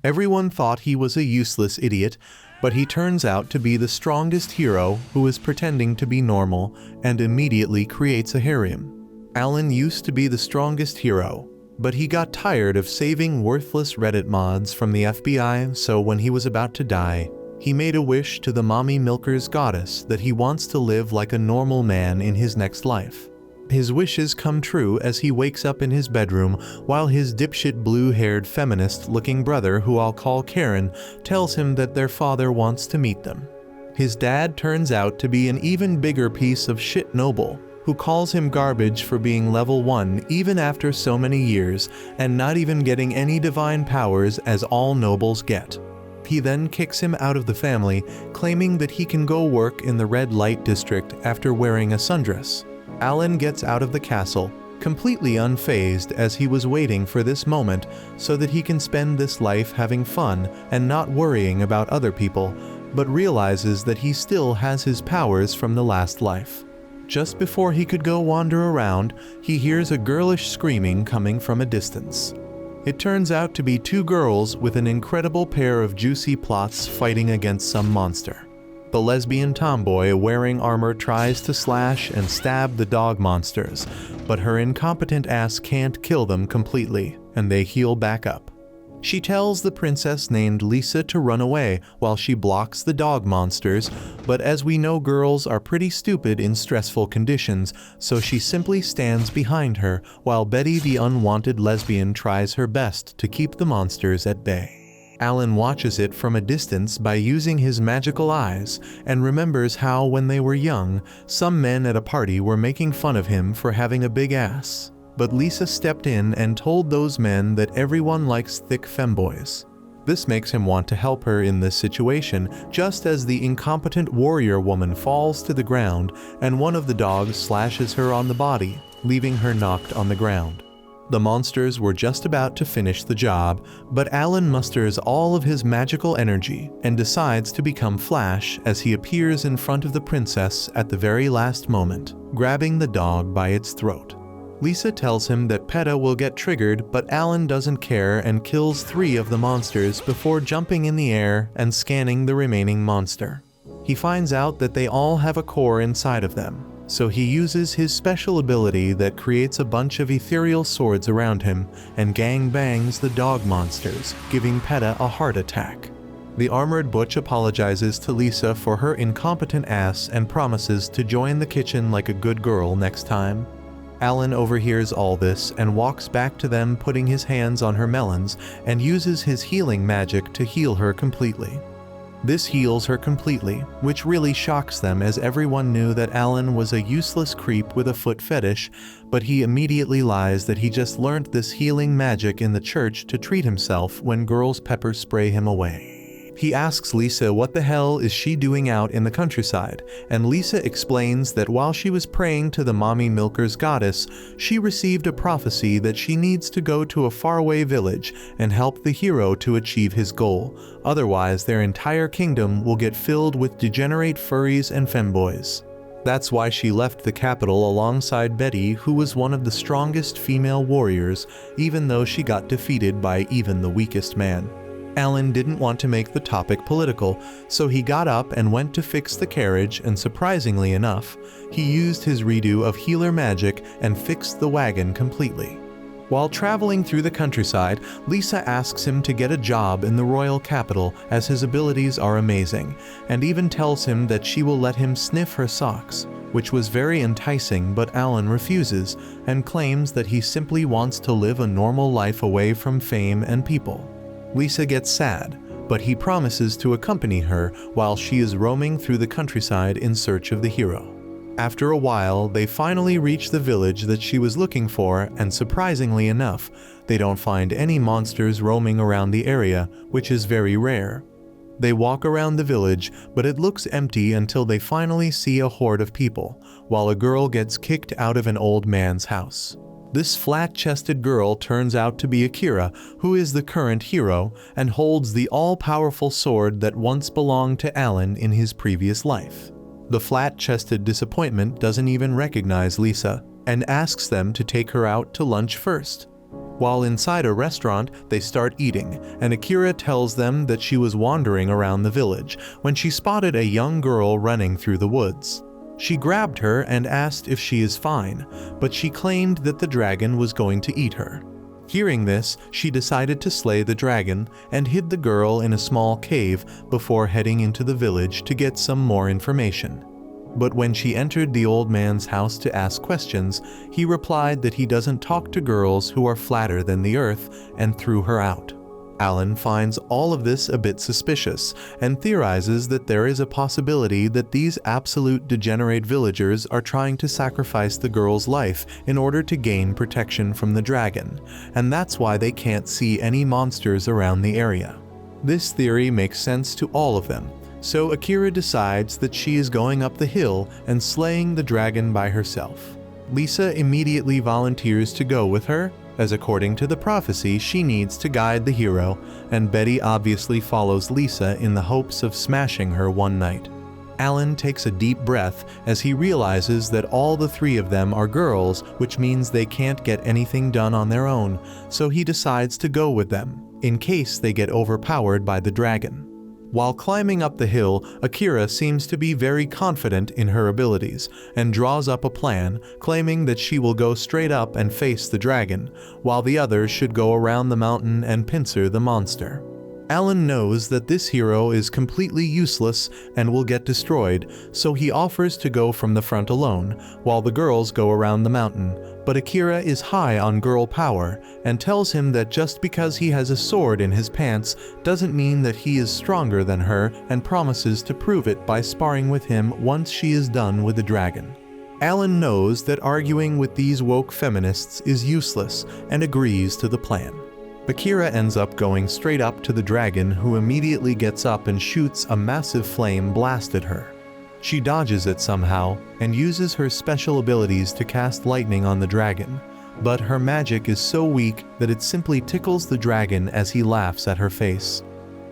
Everyone thought he was a useless idiot, but he turns out to be the strongest hero who is pretending to be normal and immediately creates a harem. Alan used to be the strongest hero, but he got tired of saving worthless Reddit mods from the FBI, so when he was about to die, he made a wish to the mommy milker's goddess that he wants to live like a normal man in his next life. His wishes come true as he wakes up in his bedroom while his dipshit blue-haired feminist-looking brother, who I'll call Karen, tells him that their father wants to meet them. His dad turns out to be an even bigger piece of shit noble, who calls him garbage for being level 1 even after so many years and not even getting any divine powers as all nobles get. He then kicks him out of the family, claiming that he can go work in the red light district after wearing a sundress. Alan gets out of the castle, completely unfazed, as he was waiting for this moment so that he can spend this life having fun and not worrying about other people, but realizes that he still has his powers from the last life. Just before he could go wander around, he hears a girlish screaming coming from a distance. It turns out to be two girls with an incredible pair of juicy plots fighting against some monster. The lesbian tomboy wearing armor tries to slash and stab the dog monsters, but her incompetent ass can't kill them completely, and they heal back up. She tells the princess named Lisa to run away while she blocks the dog monsters, but as we know, girls are pretty stupid in stressful conditions, so she simply stands behind her while Betty the unwanted lesbian tries her best to keep the monsters at bay. Alan watches it from a distance by using his magical eyes and remembers how, when they were young, some men at a party were making fun of him for having a big ass. But Lisa stepped in and told those men that everyone likes thick femboys. This makes him want to help her in this situation, just as the incompetent warrior woman falls to the ground and one of the dogs slashes her on the body, leaving her knocked on the ground. The monsters were just about to finish the job, but Alan musters all of his magical energy and decides to become Flash as he appears in front of the princess at the very last moment, grabbing the dog by its throat. Lisa tells him that PETA will get triggered, but Alan doesn't care and kills 3 of the monsters before jumping in the air and scanning the remaining monster. He finds out that they all have a core inside of them, so he uses his special ability that creates a bunch of ethereal swords around him and gang bangs the dog monsters, giving PETA a heart attack. The armored butch apologizes to Lisa for her incompetent ass and promises to join the kitchen like a good girl next time. Alan overhears all this and walks back to them, putting his hands on her melons, and uses his healing magic to heal her completely. This heals her completely, which really shocks them, as everyone knew that Alan was a useless creep with a foot fetish, but he immediately lies that he just learnt this healing magic in the church to treat himself when girls pepper spray him away. He asks Lisa what the hell is she doing out in the countryside, and Lisa explains that while she was praying to the mommy milker's goddess, she received a prophecy that she needs to go to a faraway village and help the hero to achieve his goal, otherwise their entire kingdom will get filled with degenerate furries and femboys. That's why she left the capital alongside Betty, who was one of the strongest female warriors, even though she got defeated by even the weakest man. Alan didn't want to make the topic political, so he got up and went to fix the carriage, and surprisingly enough, he used his redo of healer magic and fixed the wagon completely. While traveling through the countryside, Lisa asks him to get a job in the royal capital as his abilities are amazing, and even tells him that she will let him sniff her socks, which was very enticing, but Alan refuses and claims that he simply wants to live a normal life away from fame and people. Lisa gets sad, but he promises to accompany her while she is roaming through the countryside in search of the hero. After a while, they finally reach the village that she was looking for, and surprisingly enough, they don't find any monsters roaming around the area, which is very rare. They walk around the village, but it looks empty until they finally see a horde of people, while a girl gets kicked out of an old man's house. This flat-chested girl turns out to be Akira, who is the current hero and holds the all-powerful sword that once belonged to Alan in his previous life. The flat-chested disappointment doesn't even recognize Lisa and asks them to take her out to lunch first. While inside a restaurant, they start eating, and Akira tells them that she was wandering around the village when she spotted a young girl running through the woods. She grabbed her and asked if she is fine, but she claimed that the dragon was going to eat her. Hearing this, she decided to slay the dragon and hid the girl in a small cave before heading into the village to get some more information. But when she entered the old man's house to ask questions, he replied that he doesn't talk to girls who are flatter than the earth and threw her out. Alan finds all of this a bit suspicious and theorizes that there is a possibility that these absolute degenerate villagers are trying to sacrifice the girl's life in order to gain protection from the dragon, and that's why they can't see any monsters around the area. This theory makes sense to all of them, so Akira decides that she is going up the hill and slaying the dragon by herself. Lisa immediately volunteers to go with her, as according to the prophecy she needs to guide the hero, and Betty obviously follows Lisa in the hopes of smashing her one night. Alan takes a deep breath as he realizes that all the three of them are girls, which means they can't get anything done on their own, so he decides to go with them, in case they get overpowered by the dragon. While climbing up the hill, Akira seems to be very confident in her abilities and draws up a plan, claiming that she will go straight up and face the dragon, while the others should go around the mountain and pincer the monster. Alan knows that this hero is completely useless and will get destroyed, so he offers to go from the front alone, while the girls go around the mountain. But Akira is high on girl power and tells him that just because he has a sword in his pants doesn't mean that he is stronger than her, and promises to prove it by sparring with him once she is done with the dragon. Alan knows that arguing with these woke feminists is useless and agrees to the plan. Akira ends up going straight up to the dragon, who immediately gets up and shoots a massive flame blast at her. She dodges it somehow and uses her special abilities to cast lightning on the dragon, but her magic is so weak that it simply tickles the dragon as he laughs at her face.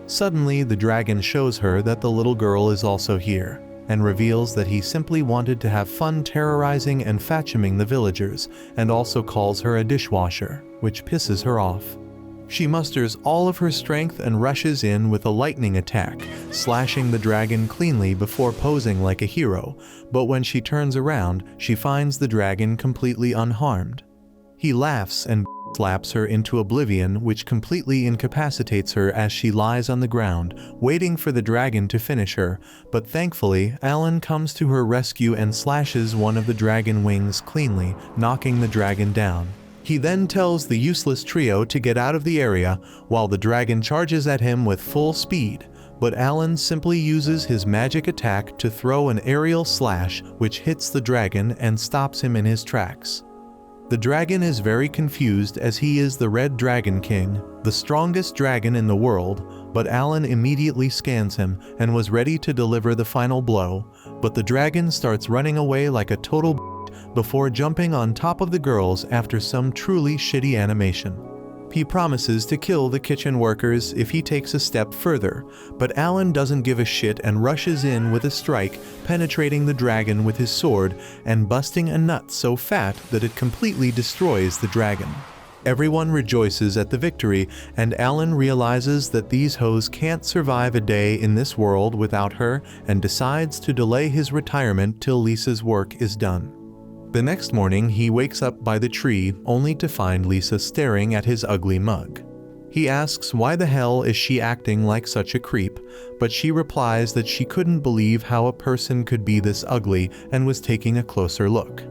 Suddenly, the dragon shows her that the little girl is also here, and reveals that he simply wanted to have fun terrorizing and fatcheming the villagers, and also calls her a dishwasher, which pisses her off. She musters all of her strength and rushes in with a lightning attack, slashing the dragon cleanly before posing like a hero, but when she turns around, she finds the dragon completely unharmed. He laughs and slaps her into oblivion, which completely incapacitates her as she lies on the ground, waiting for the dragon to finish her, but thankfully, Alan comes to her rescue and slashes one of the dragon wings cleanly, knocking the dragon down. He then tells the useless trio to get out of the area while the dragon charges at him with full speed, but Alan simply uses his magic attack to throw an aerial slash which hits the dragon and stops him in his tracks. The dragon is very confused as he is the Red Dragon King, the strongest dragon in the world, but Alan immediately scans him and was ready to deliver the final blow, but the dragon starts running away like a total before jumping on top of the girls after some truly shitty animation. He promises to kill the kitchen workers if he takes a step further, but Alan doesn't give a shit and rushes in with a strike, penetrating the dragon with his sword and busting a nut so fat that it completely destroys the dragon. Everyone rejoices at the victory, and Alan realizes that these hoes can't survive a day in this world without her and decides to delay his retirement till Lisa's work is done. The next morning, he wakes up by the tree only to find Lisa staring at his ugly mug. He asks why the hell is she acting like such a creep, but she replies that she couldn't believe how a person could be this ugly and was taking a closer look.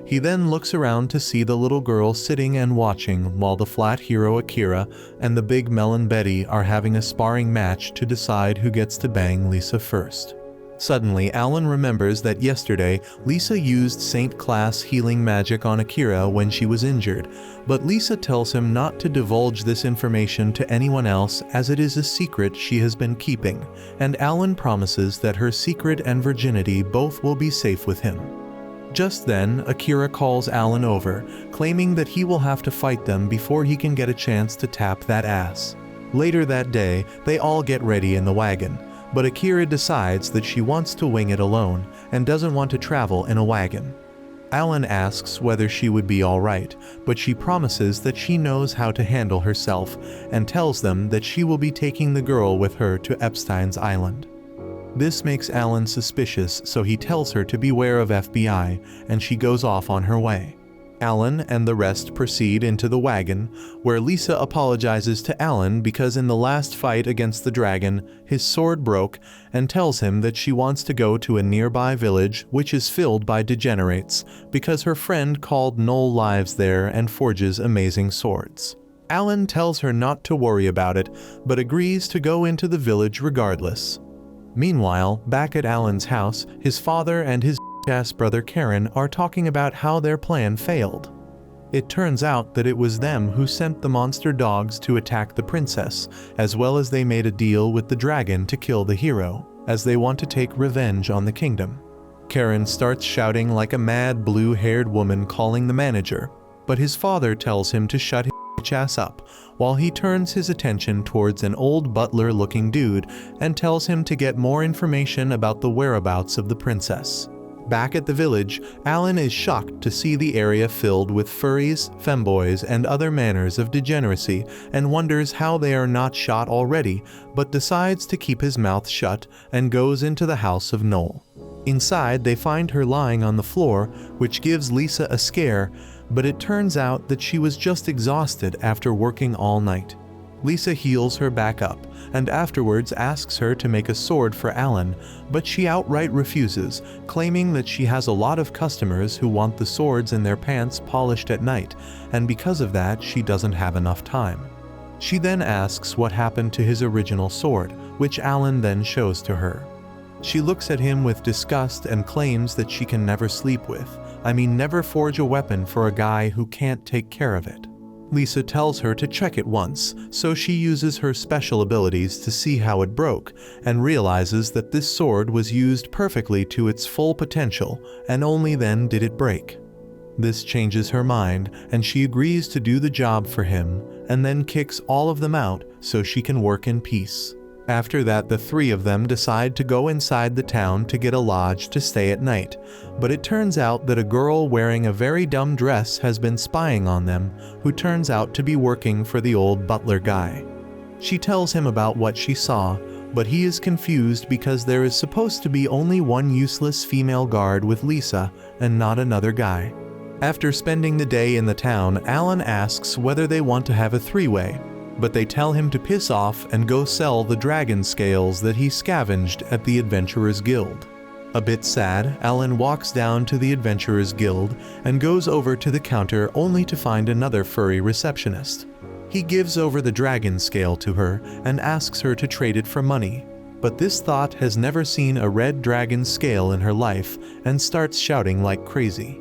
He then looks around to see the little girl sitting and watching while the flat hero Akira and the big melon Betty are having a sparring match to decide who gets to bang Lisa first. Suddenly, Alan remembers that yesterday, Lisa used Saint Class healing magic on Akira when she was injured, but Lisa tells him not to divulge this information to anyone else as it is a secret she has been keeping, and Alan promises that her secret and virginity both will be safe with him. Just then, Akira calls Alan over, claiming that he will have to fight them before he can get a chance to tap that ass. Later that day, they all get ready in the wagon, but Akira decides that she wants to wing it alone and doesn't want to travel in a wagon. Alan asks whether she would be alright, but she promises that she knows how to handle herself and tells them that she will be taking the girl with her to Epstein's Island. This makes Alan suspicious, so he tells her to beware of FBI, and she goes off on her way. Alan and the rest proceed into the wagon, where Lisa apologizes to Alan because in the last fight against the dragon, his sword broke, and tells him that she wants to go to a nearby village which is filled by degenerates, because her friend called Noel lives there and forges amazing swords. Alan tells her not to worry about it, but agrees to go into the village regardless. Meanwhile, back at Alan's house, his father and his ass brother Karen are talking about how their plan failed. It turns out that it was them who sent the monster dogs to attack the princess, as well as they made a deal with the dragon to kill the hero, as they want to take revenge on the kingdom. Karen starts shouting like a mad blue-haired woman calling the manager, but his father tells him to shut his ass up, while he turns his attention towards an old butler-looking dude and tells him to get more information about the whereabouts of the princess. Back at the village, Alan is shocked to see the area filled with furries, femboys, and other manners of degeneracy, and wonders how they are not shot already, but decides to keep his mouth shut and goes into the house of Noel. Inside, they find her lying on the floor, which gives Lisa a scare, but it turns out that she was just exhausted after working all night. Lisa heals her back up, and afterwards asks her to make a sword for Alan, but she outright refuses, claiming that she has a lot of customers who want the swords in their pants polished at night, and because of that she doesn't have enough time. She then asks what happened to his original sword, which Alan then shows to her. She looks at him with disgust and claims that she can never sleep with, never forge a weapon for a guy who can't take care of it. Lisa tells her to check it once, so she uses her special abilities to see how it broke, and realizes that this sword was used perfectly to its full potential, and only then did it break. This changes her mind, and she agrees to do the job for him, and then kicks all of them out so she can work in peace. After that, the three of them decide to go inside the town to get a lodge to stay at night, but it turns out that a girl wearing a very dumb dress has been spying on them, who turns out to be working for the old butler guy. She tells him about what she saw, but he is confused because there is supposed to be only one useless female guard with Lisa and not another guy. After spending the day in the town, Alan asks whether they want to have a three-way, but they tell him to piss off and go sell the dragon scales that he scavenged at the Adventurers Guild. A bit sad, Alan walks down to the Adventurers Guild and goes over to the counter only to find another furry receptionist. He gives over the dragon scale to her and asks her to trade it for money, but this thought has never seen a red dragon scale in her life and starts shouting like crazy.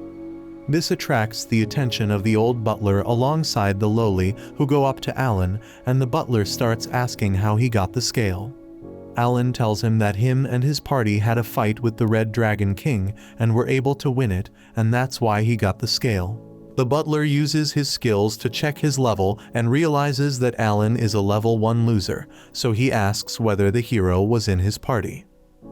This attracts the attention of the old butler alongside the lowly, who go up to Alan, and the butler starts asking how he got the scale. Alan tells him that him and his party had a fight with the Red Dragon King and were able to win it, and that's why he got the scale. The butler uses his skills to check his level and realizes that Alan is a level 1 loser, so he asks whether the hero was in his party.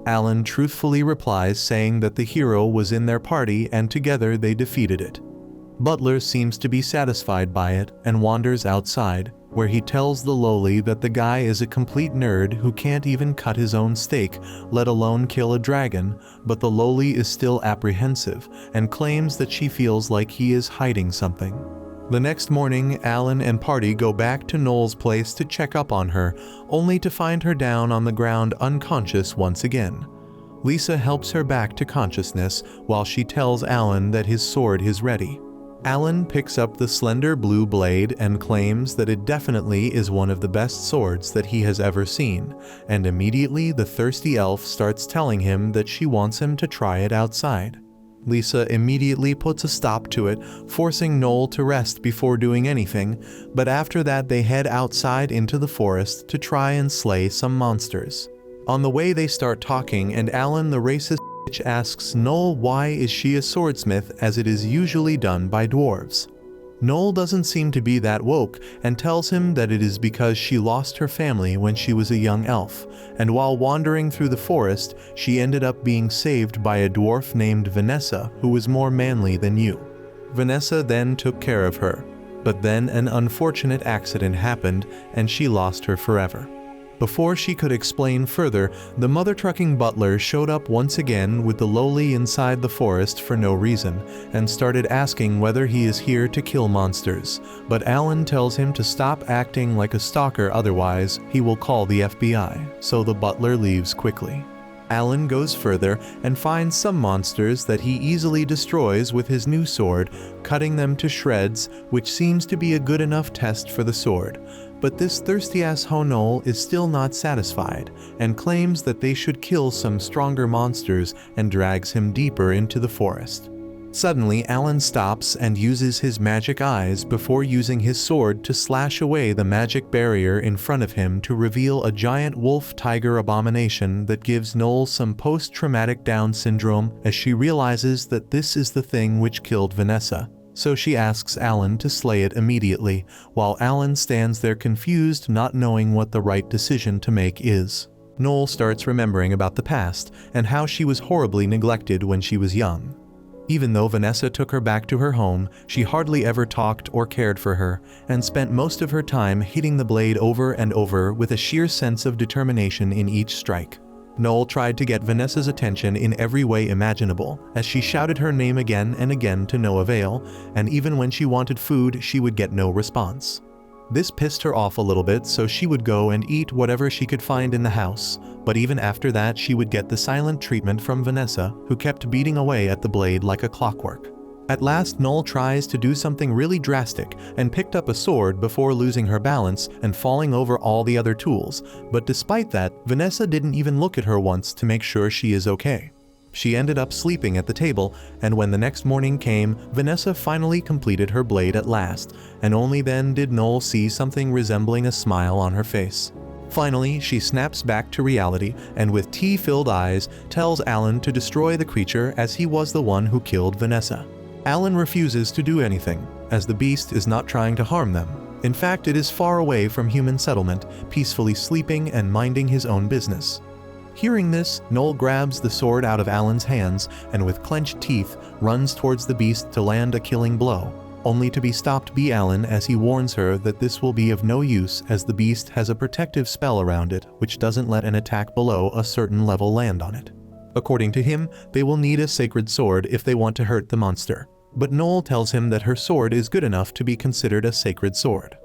Alan truthfully replies saying that the hero was in their party and together they defeated it. Butler seems to be satisfied by it and wanders outside, where he tells the lowly that the guy is a complete nerd who can't even cut his own steak, let alone kill a dragon, but the lowly is still apprehensive and claims that she feels like he is hiding something. The next morning, Alan and party go back to Noel's place to check up on her, only to find her down on the ground unconscious once again. Lisa helps her back to consciousness while she tells Alan that his sword is ready. Alan picks up the slender blue blade and claims that it definitely is one of the best swords that he has ever seen, and immediately the thirsty elf starts telling him that she wants him to try it outside. Lisa immediately puts a stop to it, forcing Noel to rest before doing anything, but after that they head outside into the forest to try and slay some monsters. On the way they start talking, and Alan the racist asks Noel why is she a swordsmith as it is usually done by dwarves. Noel doesn't seem to be that woke and tells him that it is because she lost her family when she was a young elf, and while wandering through the forest, she ended up being saved by a dwarf named Vanessa who was more manly than you. Vanessa then took care of her, but then an unfortunate accident happened and she lost her forever. Before she could explain further, the mother-trucking butler showed up once again with the lowly inside the forest for no reason, and started asking whether he is here to kill monsters, but Alan tells him to stop acting like a stalker, otherwise he will call the FBI, so the butler leaves quickly. Alan goes further and finds some monsters that he easily destroys with his new sword, cutting them to shreds, which seems to be a good enough test for the sword. But this thirsty-ass Noel is still not satisfied, and claims that they should kill some stronger monsters and drags him deeper into the forest. Suddenly, Alan stops and uses his magic eyes before using his sword to slash away the magic barrier in front of him to reveal a giant wolf-tiger abomination that gives Noel some post-traumatic Down syndrome as she realizes that this is the thing which killed Vanessa. So she asks Alan to slay it immediately, while Alan stands there confused, not knowing what the right decision to make is. Noel starts remembering about the past and how she was horribly neglected when she was young. Even though Vanessa took her back to her home, she hardly ever talked or cared for her, and spent most of her time hitting the blade over and over with a sheer sense of determination in each strike. Noel tried to get Vanessa's attention in every way imaginable, as she shouted her name again and again to no avail, and even when she wanted food, she would get no response. This pissed her off a little bit, so she would go and eat whatever she could find in the house, but even after that she would get the silent treatment from Vanessa, who kept beating away at the blade like a clockwork. At last, Noel tries to do something really drastic and picked up a sword before losing her balance and falling over all the other tools, but despite that, Vanessa didn't even look at her once to make sure she is okay. She ended up sleeping at the table, and when the next morning came, Vanessa finally completed her blade at last, and only then did Noel see something resembling a smile on her face. Finally, she snaps back to reality and with tea-filled eyes tells Alan to destroy the creature as he was the one who killed Vanessa. Alan refuses to do anything, as the beast is not trying to harm them. In fact, it is far away from human settlement, peacefully sleeping and minding his own business. Hearing this, Noel grabs the sword out of Alan's hands and with clenched teeth runs towards the beast to land a killing blow, only to be stopped by Alan as he warns her that this will be of no use as the beast has a protective spell around it which doesn't let an attack below a certain level land on it. According to him, they will need a sacred sword if they want to hurt the monster, but Noel tells him that her sword is good enough to be considered a sacred sword.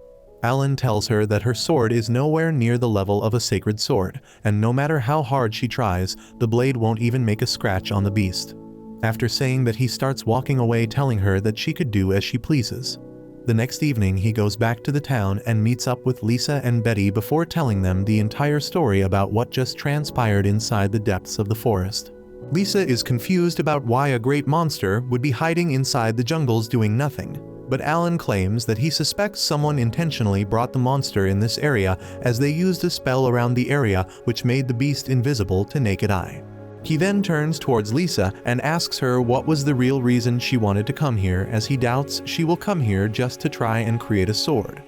Alan tells her that her sword is nowhere near the level of a sacred sword, and no matter how hard she tries, the blade won't even make a scratch on the beast. After saying that, he starts walking away, telling her that she could do as she pleases. The next evening, he goes back to the town and meets up with Lisa and Betty before telling them the entire story about what just transpired inside the depths of the forest. Lisa is confused about why a great monster would be hiding inside the jungles doing nothing, but Alan claims that he suspects someone intentionally brought the monster in this area as they used a spell around the area which made the beast invisible to naked eye. He then turns towards Lisa and asks her what was the real reason she wanted to come here, as he doubts she will come here just to try and create a sword.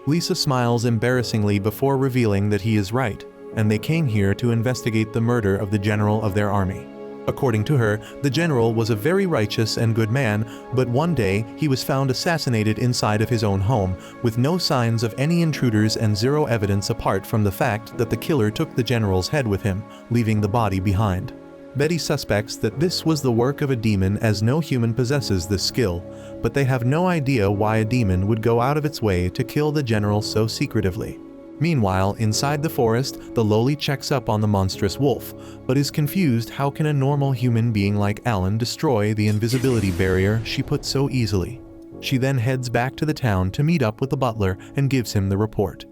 Lisa smiles embarrassingly before revealing that he is right, and they came here to investigate the murder of the general of their army. According to her, the general was a very righteous and good man, but one day he was found assassinated inside of his own home, with no signs of any intruders and zero evidence apart from the fact that the killer took the general's head with him, leaving the body behind. Betty suspects that this was the work of a demon, as no human possesses this skill, but they have no idea why a demon would go out of its way to kill the general so secretively. Meanwhile, inside the forest, the lowly checks up on the monstrous wolf, but is confused how can a normal human being like Alan destroy the invisibility barrier she put so easily. She then heads back to the town to meet up with the butler and gives him the report.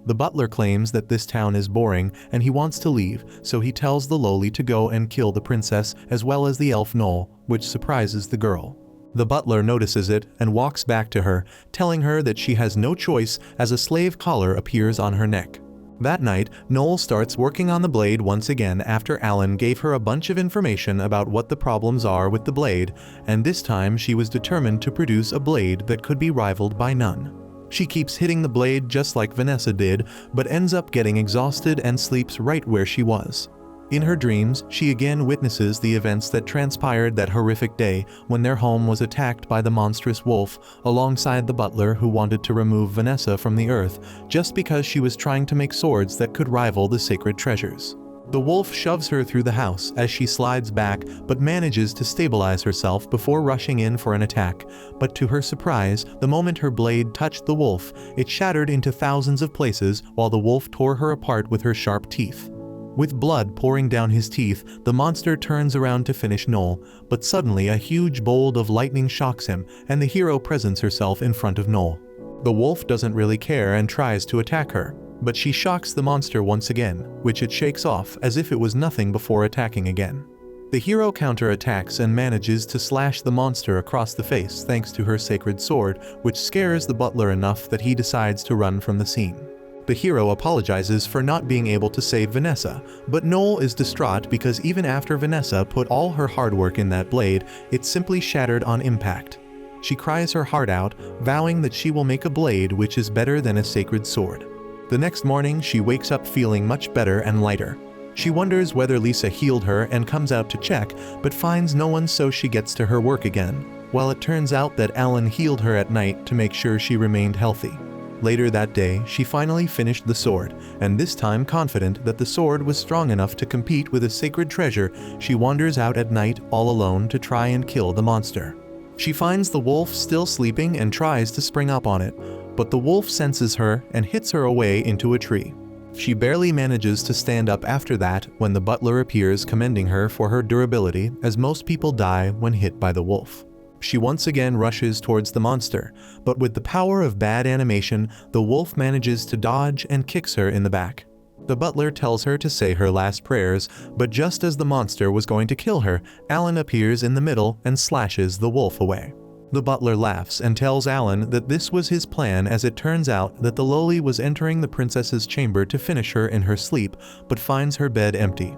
The butler claims that this town is boring and he wants to leave, so he tells the lowly to go and kill the princess as well as the elf Noel, which surprises the girl. The butler notices it and walks back to her, telling her that she has no choice as a slave collar appears on her neck. That night, Noel starts working on the blade once again after Alan gave her a bunch of information about what the problems are with the blade, and this time she was determined to produce a blade that could be rivaled by none. She keeps hitting the blade just like Vanessa did, but ends up getting exhausted and sleeps right where she was. In her dreams, she again witnesses the events that transpired that horrific day when their home was attacked by the monstrous wolf alongside the butler who wanted to remove Vanessa from the earth just because she was trying to make swords that could rival the sacred treasures. The wolf shoves her through the house as she slides back but manages to stabilize herself before rushing in for an attack, but to her surprise, the moment her blade touched the wolf, it shattered into thousands of places while the wolf tore her apart with her sharp teeth. With blood pouring down his teeth, the monster turns around to finish Noel, but suddenly a huge bolt of lightning shocks him and the hero presents herself in front of Noel. The wolf doesn't really care and tries to attack her, but she shocks the monster once again, which it shakes off as if it was nothing before attacking again. The hero counterattacks and manages to slash the monster across the face thanks to her sacred sword, which scares the butler enough that he decides to run from the scene. The hero apologizes for not being able to save Vanessa, but Noel is distraught because even after Vanessa put all her hard work in that blade, it simply shattered on impact. She cries her heart out, vowing that she will make a blade which is better than a sacred sword. The next morning, she wakes up feeling much better and lighter. She wonders whether Lisa healed her and comes out to check, but finds no one, so she gets to her work again, while it turns out that Alan healed her at night to make sure she remained healthy. Later that day, she finally finished the sword, and this time confident that the sword was strong enough to compete with a sacred treasure, she wanders out at night all alone to try and kill the monster. She finds the wolf still sleeping and tries to spring up on it, but the wolf senses her and hits her away into a tree. She barely manages to stand up after that when the butler appears, commending her for her durability, as most people die when hit by the wolf. She once again rushes towards the monster, but with the power of bad animation, the wolf manages to dodge and kicks her in the back. The butler tells her to say her last prayers, but just as the monster was going to kill her, Alan appears in the middle and slashes the wolf away. The butler laughs and tells Alan that this was his plan, as it turns out that the loli was entering the princess's chamber to finish her in her sleep, but finds her bed empty.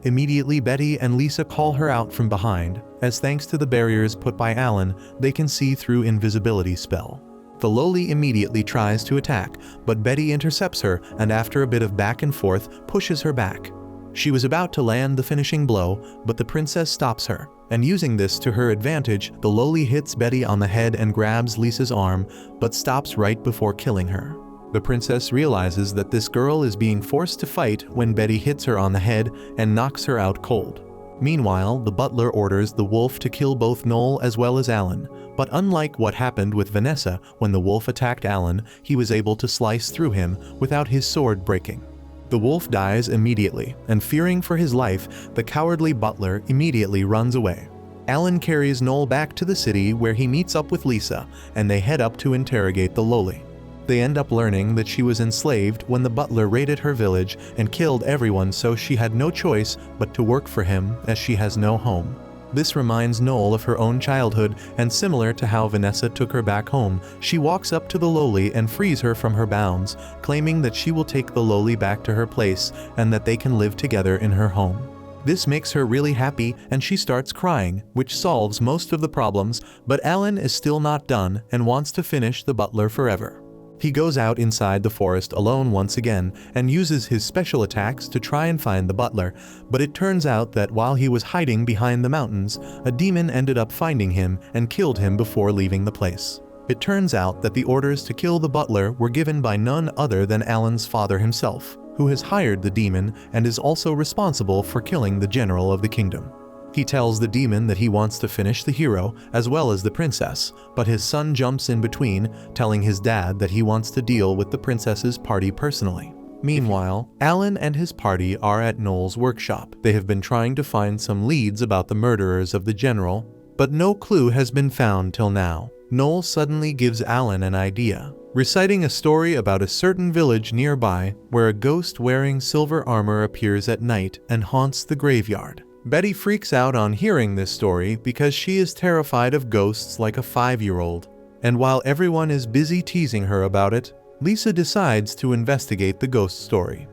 Immediately, Betty and Lisa call her out from behind, as thanks to the barriers put by Alan, they can see through invisibility spell. The loli immediately tries to attack, but Betty intercepts her and after a bit of back and forth, pushes her back. She was about to land the finishing blow, but the princess stops her, and using this to her advantage, the loli hits Betty on the head and grabs Lisa's arm, but stops right before killing her. The princess realizes that this girl is being forced to fight when Betty hits her on the head and knocks her out cold. Meanwhile, the butler orders the wolf to kill both Noel as well as Alan, but unlike what happened with Vanessa when the wolf attacked Alan, he was able to slice through him without his sword breaking. The wolf dies immediately, and fearing for his life, the cowardly butler immediately runs away. Alan carries Noel back to the city where he meets up with Lisa, and they head up to interrogate the loli. They end up learning that she was enslaved when the butler raided her village and killed everyone, so she had no choice but to work for him as she has no home. This reminds Noel of her own childhood, and similar to how Vanessa took her back home, she walks up to the loli and frees her from her bounds, claiming that she will take the loli back to her place and that they can live together in her home. This makes her really happy and she starts crying, which solves most of the problems, but Alan is still not done and wants to finish the butler forever. He goes out inside the forest alone once again and uses his special attacks to try and find the butler, but it turns out that while he was hiding behind the mountains, a demon ended up finding him and killed him before leaving the place. It turns out that the orders to kill the butler were given by none other than Alan's father himself, who has hired the demon and is also responsible for killing the general of the kingdom. He tells the demon that he wants to finish the hero as well as the princess, but his son jumps in between, telling his dad that he wants to deal with the princess's party personally. Meanwhile, Alan and his party are at Noel's workshop. They have been trying to find some leads about the murderers of the general, but no clue has been found till now. Noel suddenly gives Alan an idea, reciting a story about a certain village nearby where a ghost wearing silver armor appears at night and haunts the graveyard. Betty freaks out on hearing this story because she is terrified of ghosts like a 5-year-old, and while everyone is busy teasing her about it, Lisa decides to investigate the ghost story.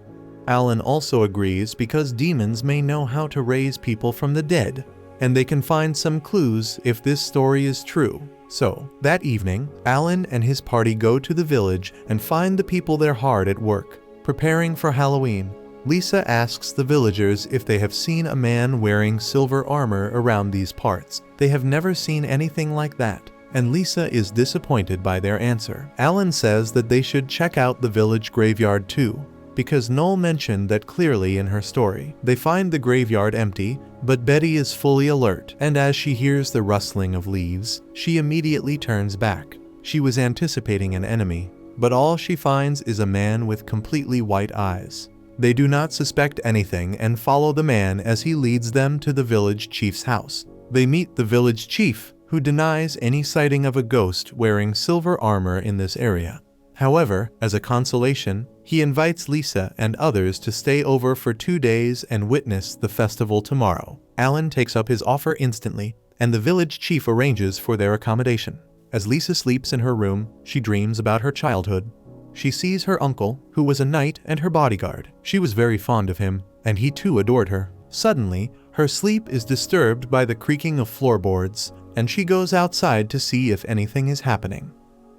Alan also agrees because demons may know how to raise people from the dead, and they can find some clues if this story is true. So, that evening, Alan and his party go to the village and find the people there hard at work, preparing for Halloween. Lisa asks the villagers if they have seen a man wearing silver armor around these parts. They have never seen anything like that, and Lisa is disappointed by their answer. Alan says that they should check out the village graveyard too, because Noel mentioned that clearly in her story. They find the graveyard empty, but Betty is fully alert, and as she hears the rustling of leaves, she immediately turns back. She was anticipating an enemy, but all she finds is a man with completely white eyes. They do not suspect anything and follow the man as he leads them to the village chief's house. They meet the village chief, who denies any sighting of a ghost wearing silver armor in this area. However, as a consolation, he invites Lisa and others to stay over for 2 days and witness the festival tomorrow. Alan takes up his offer instantly, and the village chief arranges for their accommodation. As Lisa sleeps in her room, she dreams about her childhood. She sees her uncle, who was a knight and her bodyguard. She was very fond of him, and he too adored her. Suddenly, her sleep is disturbed by the creaking of floorboards, and she goes outside to see if anything is happening.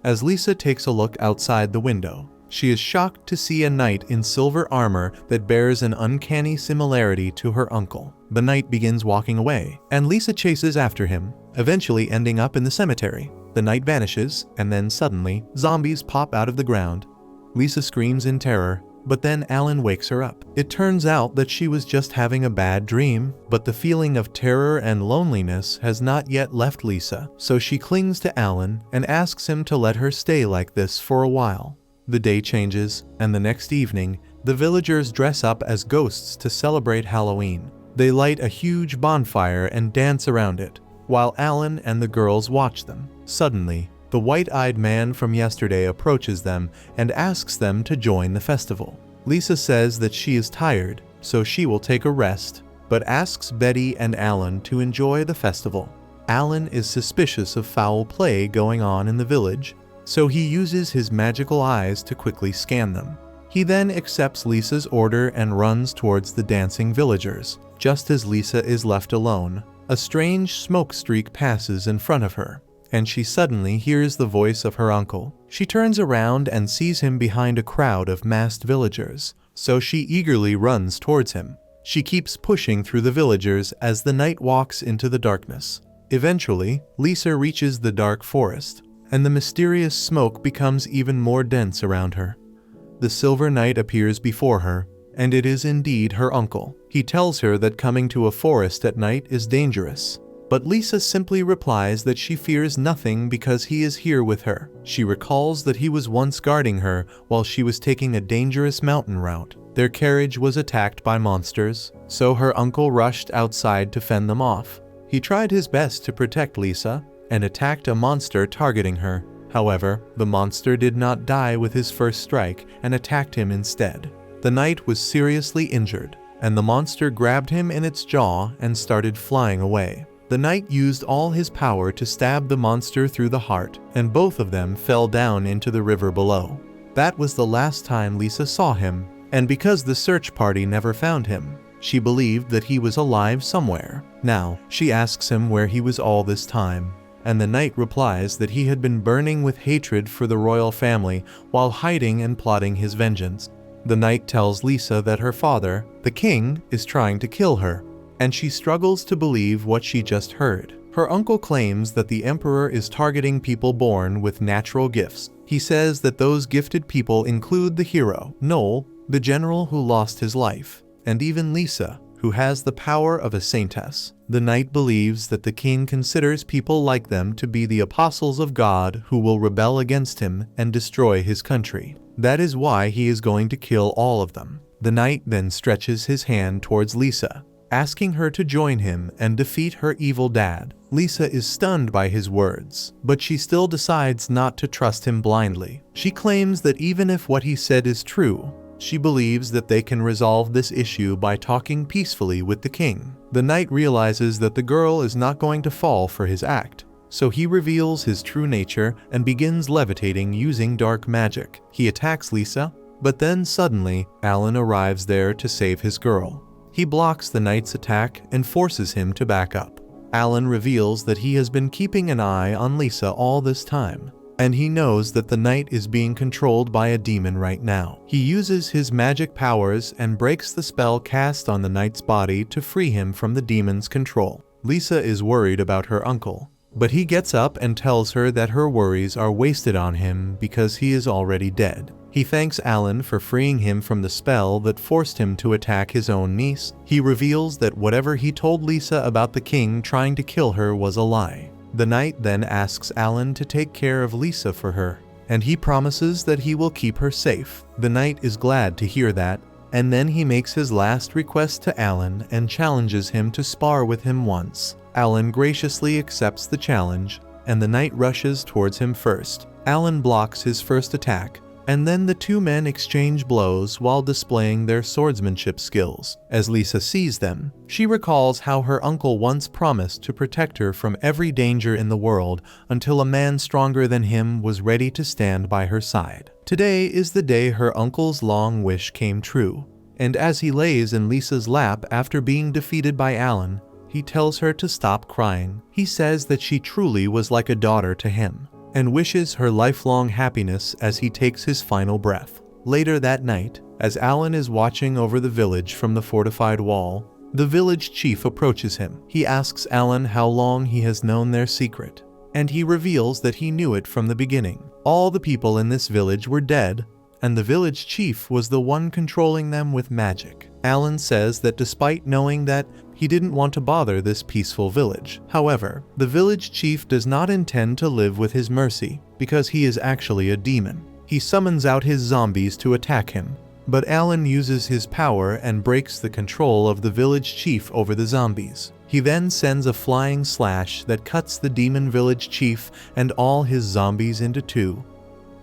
As Lisa takes a look outside the window, she is shocked to see a knight in silver armor that bears an uncanny similarity to her uncle. The knight begins walking away, and Lisa chases after him, eventually ending up in the cemetery. The knight vanishes, and then suddenly, zombies pop out of the ground. Lisa screams in terror, but then Alan wakes her up. It turns out that she was just having a bad dream, but the feeling of terror and loneliness has not yet left Lisa, so she clings to Alan and asks him to let her stay like this for a while. The day changes, and the next evening, the villagers dress up as ghosts to celebrate Halloween. They light a huge bonfire and dance around it, while Alan and the girls watch them. Suddenly, the white-eyed man from yesterday approaches them and asks them to join the festival. Lisa says that she is tired, so she will take a rest, but asks Betty and Alan to enjoy the festival. Alan is suspicious of foul play going on in the village, so he uses his magical eyes to quickly scan them. He then accepts Lisa's order and runs towards the dancing villagers. Just as Lisa is left alone, a strange smoke streak passes in front of her, and she suddenly hears the voice of her uncle. She turns around and sees him behind a crowd of masked villagers, so she eagerly runs towards him. She keeps pushing through the villagers as the night walks into the darkness. Eventually, Lisa reaches the dark forest, and the mysterious smoke becomes even more dense around her. The Silver Knight appears before her, and it is indeed her uncle. He tells her that coming to a forest at night is dangerous, but Lisa simply replies that she fears nothing because he is here with her. She recalls that he was once guarding her while she was taking a dangerous mountain route. Their carriage was attacked by monsters, so her uncle rushed outside to fend them off. He tried his best to protect Lisa and attacked a monster targeting her. However, the monster did not die with his first strike and attacked him instead. The knight was seriously injured, and the monster grabbed him in its jaw and started flying away. The knight used all his power to stab the monster through the heart, and both of them fell down into the river below. That was the last time Lisa saw him, and because the search party never found him, she believed that he was alive somewhere. Now, she asks him where he was all this time, and the knight replies that he had been burning with hatred for the royal family while hiding and plotting his vengeance. The knight tells Lisa that her father, the king, is trying to kill her, and she struggles to believe what she just heard. Her uncle claims that the emperor is targeting people born with natural gifts. He says that those gifted people include the hero, Noel, the general who lost his life, and even Lisa, who has the power of a saintess. The knight believes that the king considers people like them to be the apostles of God who will rebel against him and destroy his country. That is why he is going to kill all of them. The knight then stretches his hand towards Lisa, asking her to join him and defeat her evil dad. Lisa is stunned by his words, but she still decides not to trust him blindly. She claims that even if what he said is true, she believes that they can resolve this issue by talking peacefully with the king. The knight realizes that the girl is not going to fall for his act, So he reveals his true nature and begins levitating using dark magic. He attacks Lisa, but then suddenly, Alan arrives there to save his girl. He blocks the knight's attack and forces him to back up. Alan reveals that he has been keeping an eye on Lisa all this time, and he knows that the knight is being controlled by a demon right now. He uses his magic powers and breaks the spell cast on the knight's body to free him from the demon's control. Lisa is worried about her uncle, but he gets up and tells her that her worries are wasted on him because he is already dead. He thanks Alan for freeing him from the spell that forced him to attack his own niece. He reveals that whatever he told Lisa about the king trying to kill her was a lie. The knight then asks Alan to take care of Lisa for her, and he promises that he will keep her safe. The knight is glad to hear that, and then he makes his last request to Alan and challenges him to spar with him once. Alan graciously accepts the challenge, and the knight rushes towards him first. Alan blocks his first attack, and then the two men exchange blows while displaying their swordsmanship skills. As Lisa sees them, she recalls how her uncle once promised to protect her from every danger in the world until a man stronger than him was ready to stand by her side. Today is the day her uncle's long wish came true, and as he lays in Lisa's lap after being defeated by Alan, he tells her to stop crying. He says that she truly was like a daughter to him, and wishes her lifelong happiness as he takes his final breath. Later that night, as Alan is watching over the village from the fortified wall, the village chief approaches him. He asks Alan how long he has known their secret, and he reveals that he knew it from the beginning. All the people in this village were dead, and the village chief was the one controlling them with magic. Alan says that despite knowing that, he didn't want to bother this peaceful village. However, the village chief does not intend to live with his mercy, because he is actually a demon. He summons out his zombies to attack him, but Alan uses his power and breaks the control of the village chief over the zombies. He then sends a flying slash that cuts the demon village chief and all his zombies into two.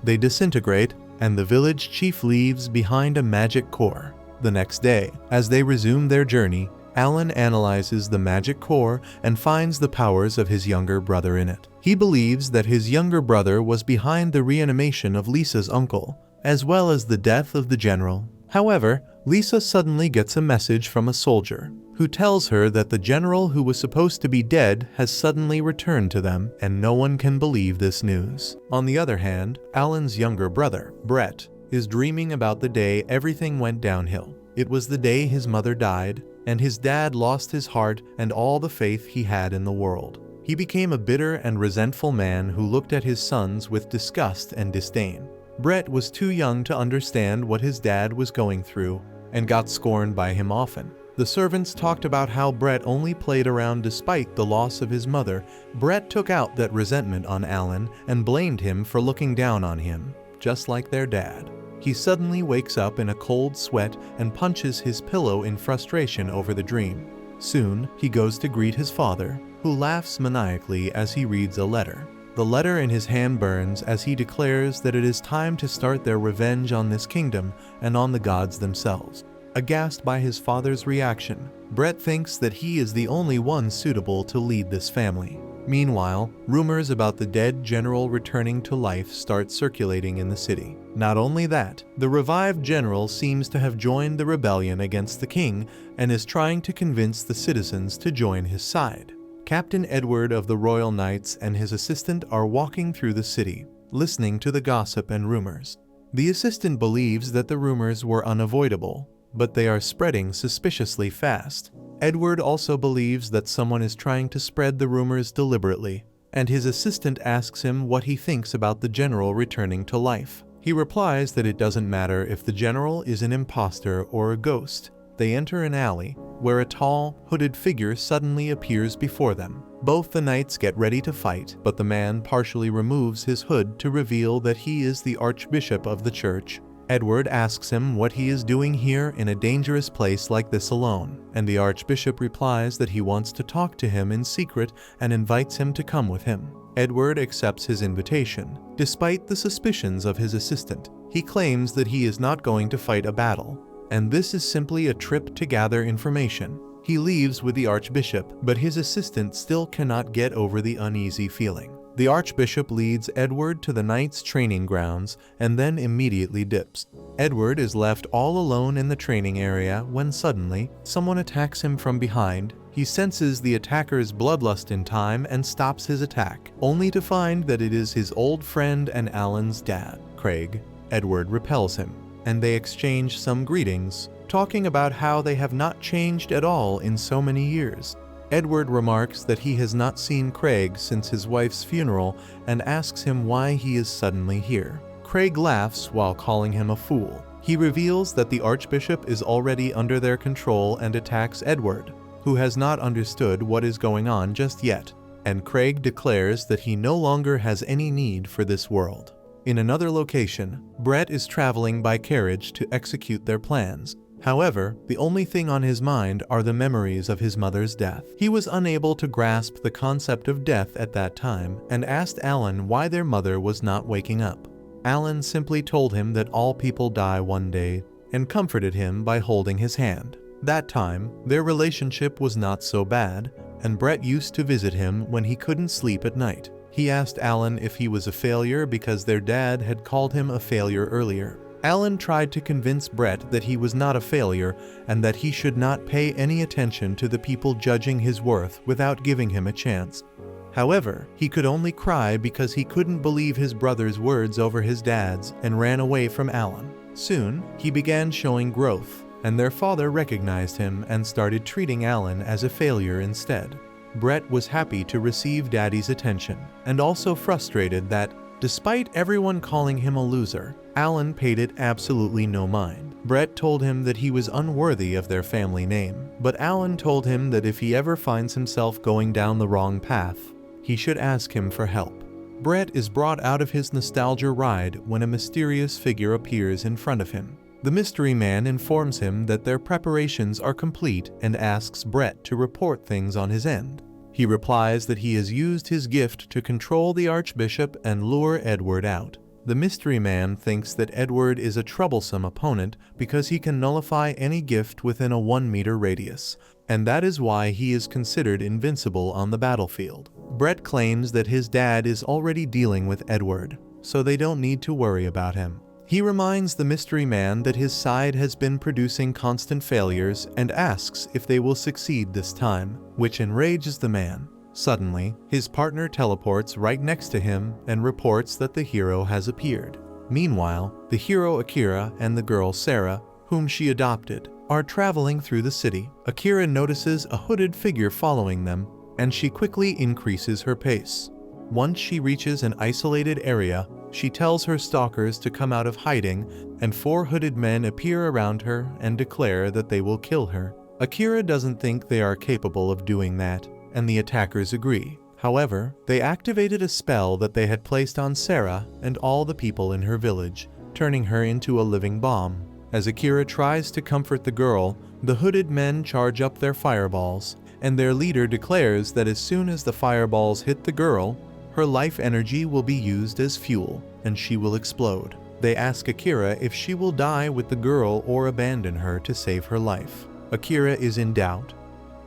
They disintegrate, and the village chief leaves behind a magic core. The next day, as they resume their journey, Alan analyzes the magic core and finds the powers of his younger brother in it. He believes that his younger brother was behind the reanimation of Lisa's uncle, as well as the death of the general. However, Lisa suddenly gets a message from a soldier, who tells her that the general who was supposed to be dead has suddenly returned to them, and no one can believe this news. On the other hand, Alan's younger brother, Brett, is dreaming about the day everything went downhill. It was the day his mother died, and his dad lost his heart and all the faith he had in the world. He became a bitter and resentful man who looked at his sons with disgust and disdain. Brett was too young to understand what his dad was going through, and got scorned by him often. The servants talked about how Brett only played around despite the loss of his mother. Brett took out that resentment on Alan and blamed him for looking down on him, just like their dad. He suddenly wakes up in a cold sweat and punches his pillow in frustration over the dream. Soon, he goes to greet his father, who laughs maniacally as he reads a letter. The letter in his hand burns as he declares that it is time to start their revenge on this kingdom and on the gods themselves. Aghast by his father's reaction, Brett thinks that he is the only one suitable to lead this family. Meanwhile, rumors about the dead general returning to life start circulating in the city. Not only that, the revived general seems to have joined the rebellion against the king and is trying to convince the citizens to join his side. Captain Edward of the Royal Knights and his assistant are walking through the city, listening to the gossip and rumors. The assistant believes that the rumors were unavoidable, but they are spreading suspiciously fast. Edward also believes that someone is trying to spread the rumors deliberately, and his assistant asks him what he thinks about the general returning to life. He replies that it doesn't matter if the general is an imposter or a ghost. They enter an alley, where a tall, hooded figure suddenly appears before them. Both the knights get ready to fight, but the man partially removes his hood to reveal that he is the archbishop of the church. Edward asks him what he is doing here in a dangerous place like this alone, and the archbishop replies that he wants to talk to him in secret and invites him to come with him. Edward accepts his invitation, despite the suspicions of his assistant. He claims that he is not going to fight a battle, and this is simply a trip to gather information. He leaves with the Archbishop, but his assistant still cannot get over the uneasy feeling. The Archbishop leads Edward to the Knights' training grounds and then immediately dips. Edward is left all alone in the training area when suddenly, someone attacks him from behind. He senses the attacker's bloodlust in time and stops his attack, only to find that it is his old friend and Alan's dad, Craig. Edward repels him, and they exchange some greetings, talking about how they have not changed at all in so many years. Edward remarks that he has not seen Craig since his wife's funeral and asks him why he is suddenly here. Craig laughs while calling him a fool. He reveals that the Archbishop is already under their control and attacks Edward, who has not understood what is going on just yet, and Craig declares that he no longer has any need for this world. In another location, Brett is traveling by carriage to execute their plans. However, the only thing on his mind are the memories of his mother's death. He was unable to grasp the concept of death at that time and asked Alan why their mother was not waking up. Alan simply told him that all people die one day and comforted him by holding his hand. That time, their relationship was not so bad, and Brett used to visit him when he couldn't sleep at night. He asked Alan if he was a failure because their dad had called him a failure earlier. Alan tried to convince Brett that he was not a failure and that he should not pay any attention to the people judging his worth without giving him a chance. However, he could only cry because he couldn't believe his brother's words over his dad's and ran away from Alan. Soon, he began showing growth, and their father recognized him and started treating Alan as a failure instead. Brett was happy to receive Daddy's attention, and also frustrated that, despite everyone calling him a loser, Alan paid it absolutely no mind. Brett told him that he was unworthy of their family name, but Alan told him that if he ever finds himself going down the wrong path, he should ask him for help. Brett is brought out of his nostalgia ride when a mysterious figure appears in front of him. The mystery man informs him that their preparations are complete and asks Brett to report things on his end. He replies that he has used his gift to control the Archbishop and lure Edward out. The mystery man thinks that Edward is a troublesome opponent because he can nullify any gift within a 1-meter radius, and that is why he is considered invincible on the battlefield. Brett claims that his dad is already dealing with Edward, so they don't need to worry about him. He reminds the mystery man that his side has been producing constant failures and asks if they will succeed this time, which enrages the man. Suddenly, his partner teleports right next to him and reports that the hero has appeared. Meanwhile, the hero Akira and the girl Sarah, whom she adopted, are traveling through the city. Akira notices a hooded figure following them, and she quickly increases her pace. Once she reaches an isolated area, she tells her stalkers to come out of hiding, and 4 hooded men appear around her and declare that they will kill her. Akira doesn't think they are capable of doing that, and the attackers agree. However, they activated a spell that they had placed on Sarah and all the people in her village, turning her into a living bomb. As Akira tries to comfort the girl, the hooded men charge up their fireballs, and their leader declares that as soon as the fireballs hit the girl, her life energy will be used as fuel, and she will explode. They ask Akira if she will die with the girl or abandon her to save her life. Akira is in doubt.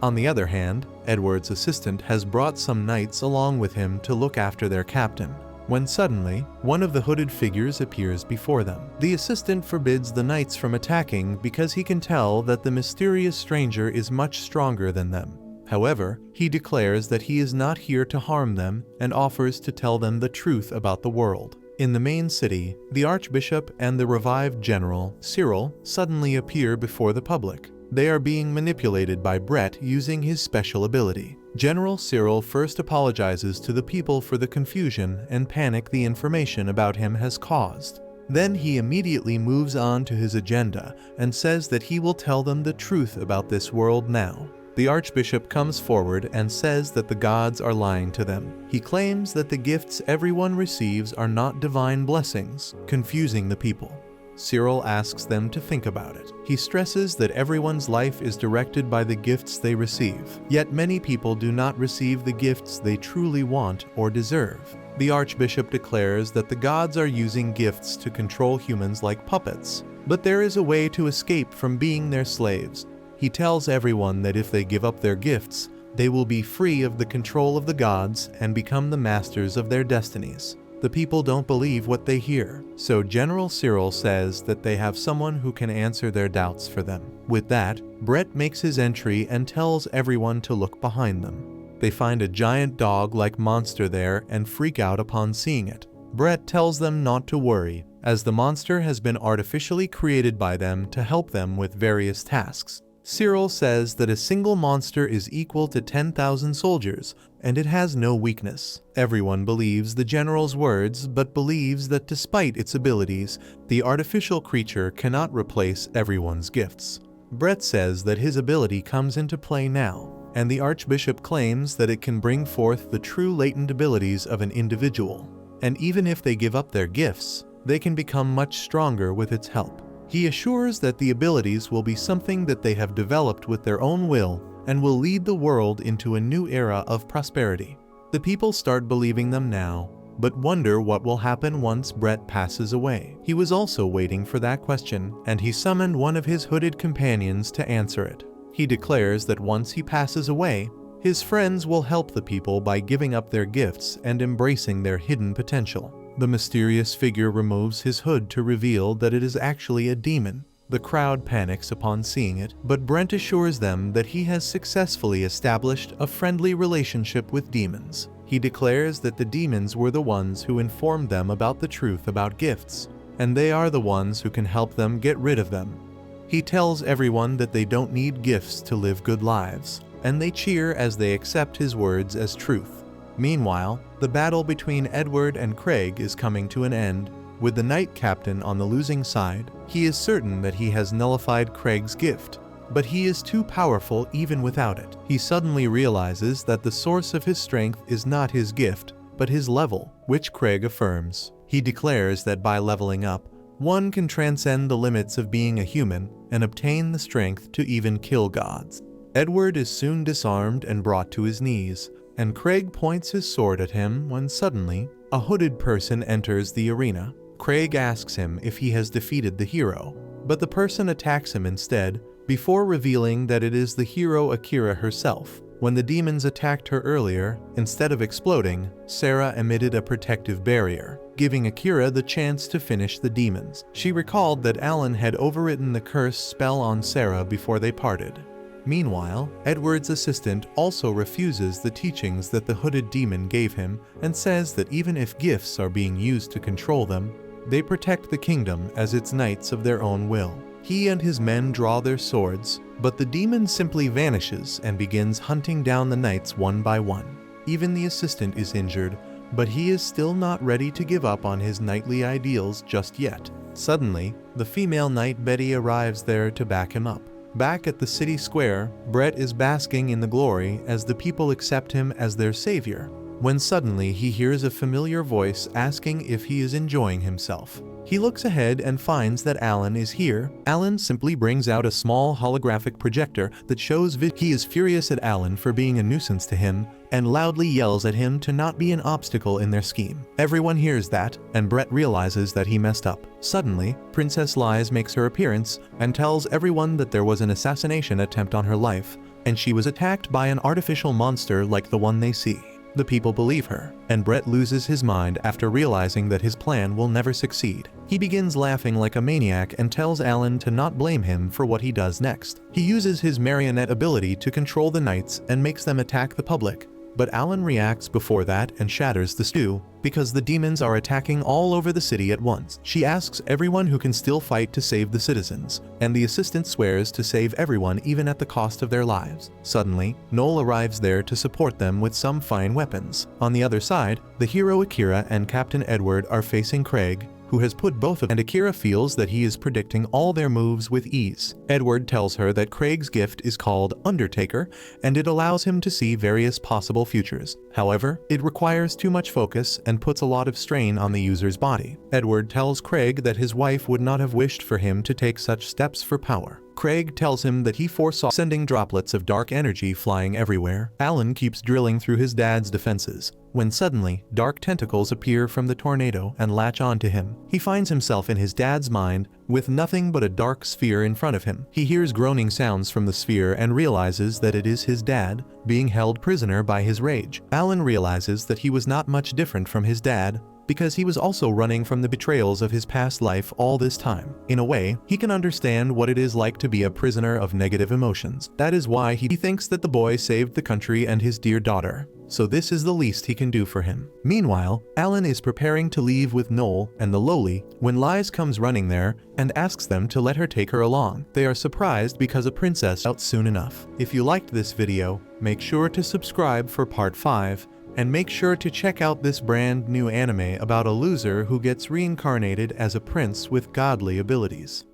On the other hand, Edward's assistant has brought some knights along with him to look after their captain, when suddenly, one of the hooded figures appears before them. The assistant forbids the knights from attacking because he can tell that the mysterious stranger is much stronger than them. However, he declares that he is not here to harm them and offers to tell them the truth about the world. In the main city, the Archbishop and the revived General, Cyril, suddenly appear before the public. They are being manipulated by Brett using his special ability. General Cyril first apologizes to the people for the confusion and panic the information about him has caused. Then he immediately moves on to his agenda and says that he will tell them the truth about this world now. The Archbishop comes forward and says that the gods are lying to them. He claims that the gifts everyone receives are not divine blessings, confusing the people. Cyril asks them to think about it. He stresses that everyone's life is directed by the gifts they receive, yet many people do not receive the gifts they truly want or deserve. The Archbishop declares that the gods are using gifts to control humans like puppets, but there is a way to escape from being their slaves. He tells everyone that if they give up their gifts, they will be free of the control of the gods and become the masters of their destinies. The people don't believe what they hear, so General Cyril says that they have someone who can answer their doubts for them. With that, Brett makes his entry and tells everyone to look behind them. They find a giant dog-like monster there and freak out upon seeing it. Brett tells them not to worry, as the monster has been artificially created by them to help them with various tasks. Cyril says that a single monster is equal to 10,000 soldiers, and it has no weakness. Everyone believes the general's words, but believes that despite its abilities, the artificial creature cannot replace everyone's gifts. Brett says that his ability comes into play now, and the Archbishop claims that it can bring forth the true latent abilities of an individual. And even if they give up their gifts, they can become much stronger with its help. He assures that the abilities will be something that they have developed with their own will and will lead the world into a new era of prosperity. The people start believing them now, but wonder what will happen once Brett passes away. He was also waiting for that question, and he summoned one of his hooded companions to answer it. He declares that once he passes away, his friends will help the people by giving up their gifts and embracing their hidden potential. The mysterious figure removes his hood to reveal that it is actually a demon. The crowd panics upon seeing it, but Brent assures them that he has successfully established a friendly relationship with demons. He declares that the demons were the ones who informed them about the truth about gifts, and they are the ones who can help them get rid of them. He tells everyone that they don't need gifts to live good lives, and they cheer as they accept his words as truth. Meanwhile, the battle between Edward and Craig is coming to an end, with the Knight Captain on the losing side. He is certain that he has nullified Craig's gift, but he is too powerful even without it. He suddenly realizes that the source of his strength is not his gift, but his level, which Craig affirms. He declares that by leveling up, one can transcend the limits of being a human and obtain the strength to even kill gods. Edward is soon disarmed and brought to his knees, and Craig points his sword at him when suddenly, a hooded person enters the arena. Craig asks him if he has defeated the hero, but the person attacks him instead, before revealing that it is the hero Akira herself. When the demons attacked her earlier, instead of exploding, Sarah emitted a protective barrier, giving Akira the chance to finish the demons. She recalled that Alan had overwritten the curse spell on Sarah before they parted. Meanwhile, Edward's assistant also refuses the teachings that the hooded demon gave him and says that even if gifts are being used to control them, they protect the kingdom as its knights of their own will. He and his men draw their swords, but the demon simply vanishes and begins hunting down the knights one by one. Even the assistant is injured, but he is still not ready to give up on his knightly ideals just yet. Suddenly, the female knight Betty arrives there to back him up. Back at the city square, Brett is basking in the glory as the people accept him as their savior, when suddenly he hears a familiar voice asking if he is enjoying himself. He looks ahead and finds that Alan is here. Alan simply brings out a small holographic projector that shows he is furious at Alan for being a nuisance to him and loudly yells at him to not be an obstacle in their scheme. Everyone hears that, and Brett realizes that he messed up. Suddenly, Princess Lies makes her appearance and tells everyone that there was an assassination attempt on her life, and she was attacked by an artificial monster like the one they see. The people believe her, and Brett loses his mind after realizing that his plan will never succeed. He begins laughing like a maniac and tells Alan to not blame him for what he does next. He uses his marionette ability to control the knights and makes them attack the public, but Alan reacts before that and shatters the stew, because the demons are attacking all over the city at once. She asks everyone who can still fight to save the citizens, and the assistant swears to save everyone even at the cost of their lives. Suddenly, Noel arrives there to support them with some fine weapons. On the other side, the hero Akira and Captain Edward are facing Craig, who has put both of them, and Akira feels that he is predicting all their moves with ease. Edward tells her that Craig's gift is called Undertaker, and it allows him to see various possible futures. However, it requires too much focus and puts a lot of strain on the user's body. Edward tells Craig that his wife would not have wished for him to take such steps for power. Craig tells him that he foresaw sending droplets of dark energy flying everywhere. Alan keeps drilling through his dad's defenses, when suddenly, dark tentacles appear from the tornado and latch onto him. He finds himself in his dad's mind, with nothing but a dark sphere in front of him. He hears groaning sounds from the sphere and realizes that it is his dad, being held prisoner by his rage. Alan realizes that he was not much different from his dad, because he was also running from the betrayals of his past life all this time. In a way, he can understand what it is like to be a prisoner of negative emotions. That is why he thinks that the boy saved the country and his dear daughter, so this is the least he can do for him. Meanwhile, Alan is preparing to leave with Noel and the lowly when Liz comes running there and asks them to let her take her along. They are surprised because a princess out soon enough. If you liked this video, make sure to subscribe for part 5, and make sure to check out this brand new anime about a loser who gets reincarnated as a prince with godly abilities.